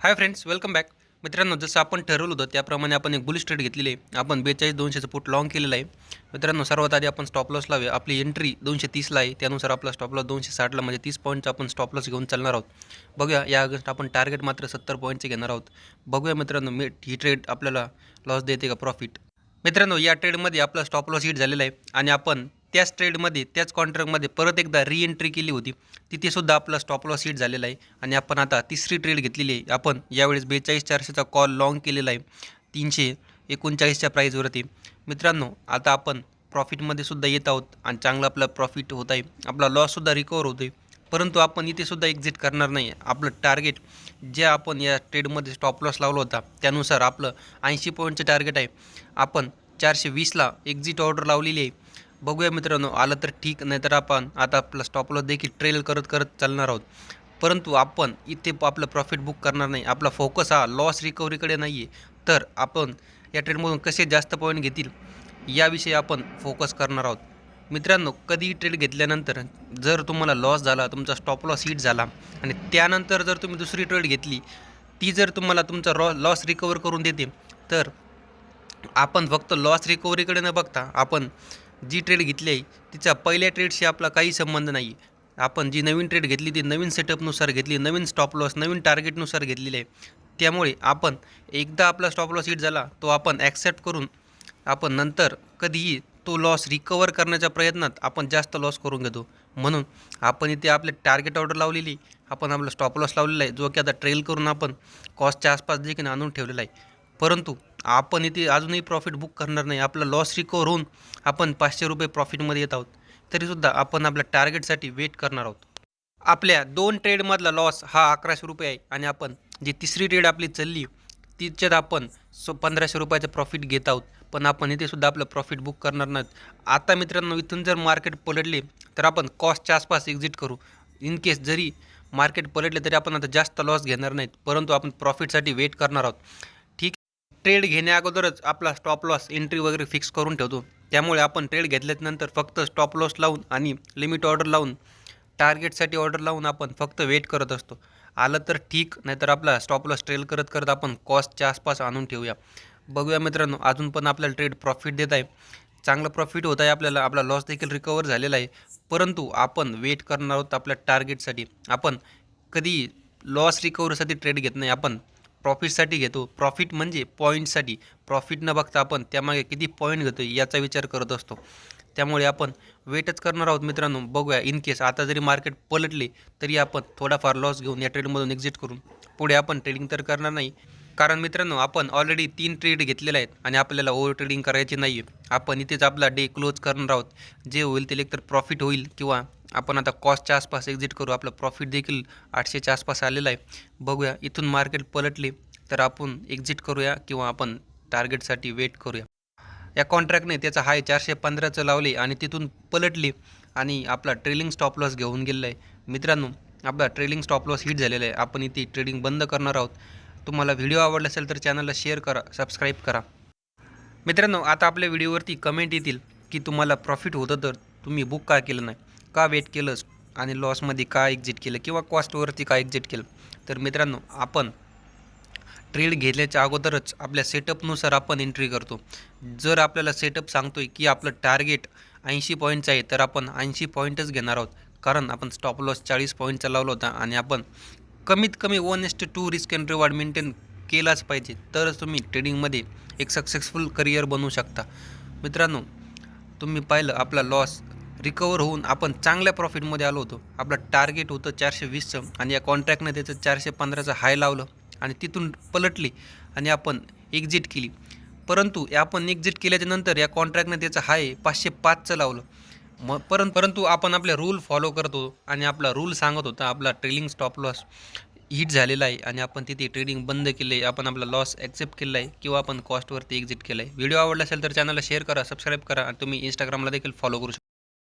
Hi friends, welcome back. मित्रांनो, जसं आपण ठरवलं होतं त्याप्रमाणे आपण एक बुलिश ट्रेड घेतलेली आहे. आपण 42,200चं पुट लाँग केलेलं आहे. मित्रांनो, सर्वात आधी आपण स्टॉप लॉस लावूया. आपली एंट्री 230ला आहे, त्यानुसार आपला स्टॉप लॉस 260ला म्हणजे 30 पॉईंटचा आपण स्टॉप लॉस घेऊन चालणार आहोत. बघूया, या अगेन्स्ट आपण टार्गेट मात्र 70 पॉईंटचे घेणार आहोत. बघूया मित्रांनो, ही ट्रेड आपल्याला लॉस देते का प्रॉफिट. मित्रांनो, या ट्रेडमध्ये आपला स्टॉप लॉस हिट झालेला आहे आणि आपण त्याच ट्रेडमध्ये त्याच कॉन्ट्रॅक्टमध्ये परत एकदा री केली होती. तिथेसुद्धा आपला स्टॉप लॉस हिट झालेला आहे आणि आपण आता तिसरी ट्रेड घेतलेली आहे. आपण यावेळेस 42,400चा कॉल लाँग केलेला आहे 339च्या प्राईजवरती. मित्रांनो, आता आपण प्रॉफिटमध्ये सुद्धा येत आहोत आणि चांगला आपला प्रॉफिट होत आहे. आपला लॉससुद्धा रिकवर होतो आहे, परंतु आपण इथेसुद्धा एक्झिट करणार नाही. आपलं टार्गेट जे आपण या ट्रेडमध्ये स्टॉप लॉस लावला होता त्यानुसार आपलं 80 पॉईंटचं टार्गेट आहे. आपण 420ला एक्झिट ऑर्डर लावलेली आहे. बघूया मित्रांनो, आलं तर ठीक, नाहीतर आपण आता आपला स्टॉप लॉस देखील ट्रेल करत करत चालणार आहोत. परंतु आपण इथे आपलं प्रॉफिट बुक करणार नाही. आपला फोकस हा लॉस रिकव्हरीकडे नाही आहे, तर आपण या ट्रेडमधून कसे जास्त पॉईंट घेतील याविषयी आपण फोकस करणार आहोत. मित्रांनो, कधीही ट्रेड घेतल्यानंतर जर तुम्हाला लॉस झाला, तुमचा स्टॉप लॉस हिट झाला आणि त्यानंतर जर तुम्ही दुसरी ट्रेड घेतली, ती जर तुम्हाला तुमचा लॉस रिकवर करून देते, तर आपण फक्त लॉस रिकव्हरीकडे न बघता आपण जी ट्रेड घेतली आहे तिच्या पहिल्या ट्रेडशी आपला काही संबंध नाही. आपण जी नवीन ट्रेड घेतली ती नवीन सेटअपनुसार घेतली, नवीन स्टॉप लॉस नवीन टार्गेटनुसार घेतलेली आहे. त्यामुळे आपण एकदा आपला स्टॉप लॉस हिट झाला तो आपण ॲक्सेप्ट करून आपण नंतर कधीही तो लॉस रिकवर करण्याच्या प्रयत्नात आपण जास्त लॉस करून घेतो. म्हणून आपण इथे आपले टार्गेट ऑर्डर लावलेली, आपण आपला स्टॉप लॉस लावलेला आहे, जो की आता ट्रेल करून आपण कॉस्टच्या आसपास देखील आणून ठेवलेला आहे. परंतु आपण इथे अजूनही प्रॉफिट बुक करणार नाही. आपला लॉस रिकवर होऊन आपण ₹500 प्रॉफिटमध्ये येत आहोत, तरीसुद्धा आपण आपल्या टार्गेटसाठी वेट करणार आहोत. आपल्या 2 ट्रेडमधला लॉस हा ₹1100 आहे आणि आपण जी तिसरी ट्रेड आपली चालली तिच्यात आपण ₹1500 प्रॉफिट घेत आहोत. पण आपण इथेसुद्धा आपलं प्रॉफिट बुक करणार नाहीत. आता मित्रांनो, इथून जर मार्केट पलटले तर आपण कॉस्टच्या आसपास एक्झिट करू. इन केस जरी मार्केट पलटले तरी आपण आता जास्त लॉस घेणार नाहीत, परंतु आपण प्रॉफिटसाठी वेट करणार आहोत. ठीक, ट्रेड घेण्याअगोदरच आपला स्टॉप लॉस एंट्री वगैरे फिक्स करून ठेवतो. त्यामुळे आपण ट्रेड घेतल्यानंतर फक्त स्टॉप लॉस लावून आणि लिमिट ऑर्डर लावून टार्गेटसाठी ऑर्डर लावून आपण फक्त वेट करत असतो. आलं तर ठीक, नाहीतर आपला स्टॉप लॉस ट्रेल करत करत आपण कॉस्टच्या आसपास आणून ठेवूया. बघूया मित्रांनो, अजून पण आपल्याला ट्रेड प्रॉफिट देत आहे, चांगलं प्रॉफिट होत आहे आपल्याला. आपला लॉस देखील रिकवर झालेला आहे, परंतु आपण वेट करणार आहोत आपल्या टार्गेटसाठी. आपण कधी लॉस रिकव्हरीसाठी ट्रेड घेत नाही, आपण प्रॉफिटसाठी घेतो. प्रॉफिट म्हणजे पॉईंटसाठी. प्रॉफिट न बघता आपण त्यामागे किती पॉईंट घेतो याचा विचार करत असतो. त्यामुळे आपण वेटच करणार आहोत मित्रांनो. बघूया, इन केस आता जरी मार्केट पलटले तरी आपण थोडाफार लॉस घेऊन या ट्रेडमधून एक्झिट करून पुढे आपण ट्रेडिंग तर करणार नाही. कारण मित्रांनो, आपण ऑलरेडी 3 ट्रेड घेतलेले आहेत आणि आपल्याला ओव्हर ट्रेडिंग करायची नाही आहे. आपण इथेच आपला डे क्लोज करणार आहोत. जे होईल ते एकतर प्रॉफिट होईल किंवा आपण आता कॉस्टच्या आसपास एक्झिट करू. आपलं प्रॉफिट देखील 800च्या आसपास आलेलं आहे. बघूया, इथून मार्केट पलटले तर आपण एक्झिट करूया किंवा आपण टार्गेटसाठी वेट करूया. या कॉन्ट्रॅक्टने त्याचा हाय 415चं लावले आणि तिथून पलटले आणि आपला ट्रेलिंग स्टॉप लॉस घेऊन गेलेला आहे. मित्रांनो, आपला ट्रेलिंग स्टॉप लॉस हिट झालेला आहे. आपण इथे ट्रेडिंग बंद करणार आहोत. तुम्हाला व्हिडिओ आवडला असेल तर चॅनलला शेअर करा, सबस्क्राईब करा. मित्रांनो, आता आपल्या व्हिडिओवरती कमेंट येतील की तुम्हाला प्रॉफिट होतं तर तुम्ही बुक का केलं नाही, का वेट केलंच आणि लॉसमध्ये का एक्झिट केलं किंवा कॉस्टवरती का एक्झिट केलं. तर मित्रांनो, आपण ट्रेड घेतल्याच्या अगोदरच आपल्या सेटअपनुसार आपण एंट्री करतो. जर आपल्याला सेटअप सांगतोय की आपलं टार्गेट 80 पॉईंटचं आहे तर आपण 80 पॉईंटच घेणार आहोत. कारण आपण स्टॉप लॉस 40 पॉईंटचा लावला होता आणि आपण कमीत कमी 1:2 रिस्क अँड रिवॉर्ड मेंटेन केलाच पाहिजे, तरच तुम्ही ट्रेडिंगमध्ये एक सक्सेसफुल करिअर बनवू शकता. मित्रांनो, तुम्ही पाहिलं आपला लॉस रिकवर होऊन आपण चांगल्या प्रॉफिटमध्ये आलो होतो. आपलं टार्गेट होतं 420चं आणि या कॉन्ट्रॅक्टने त्याचं 415चं हाय लावलं आणि तिथून पलटली आणि आपण एक्झिट केली. परंतु आपण एक्झिट केल्याच्यानंतर या कॉन्ट्रॅक्टने त्याचं हाय 505चं लावलं. परंतु आपण आपले रूल फॉलो करतो आणि आपला रूल सांगत होता आपला ट्रेलिंग स्टॉप लॉस हिट झालेला आहे आणि आपण तिथे ट्रेडिंग बंद केलं आहे. आपण आपला लॉस ॲक्सेप्ट केला आहे किंवा आपण कॉस्टवरती एक्झिट केलं आहे. व्हिडिओ आवडला असेल तर चॅनलला शेअर करा, सबस्क्राईब करा आणि तुम्ही इंस्टाग्रामला देखील फॉलो करू शकता.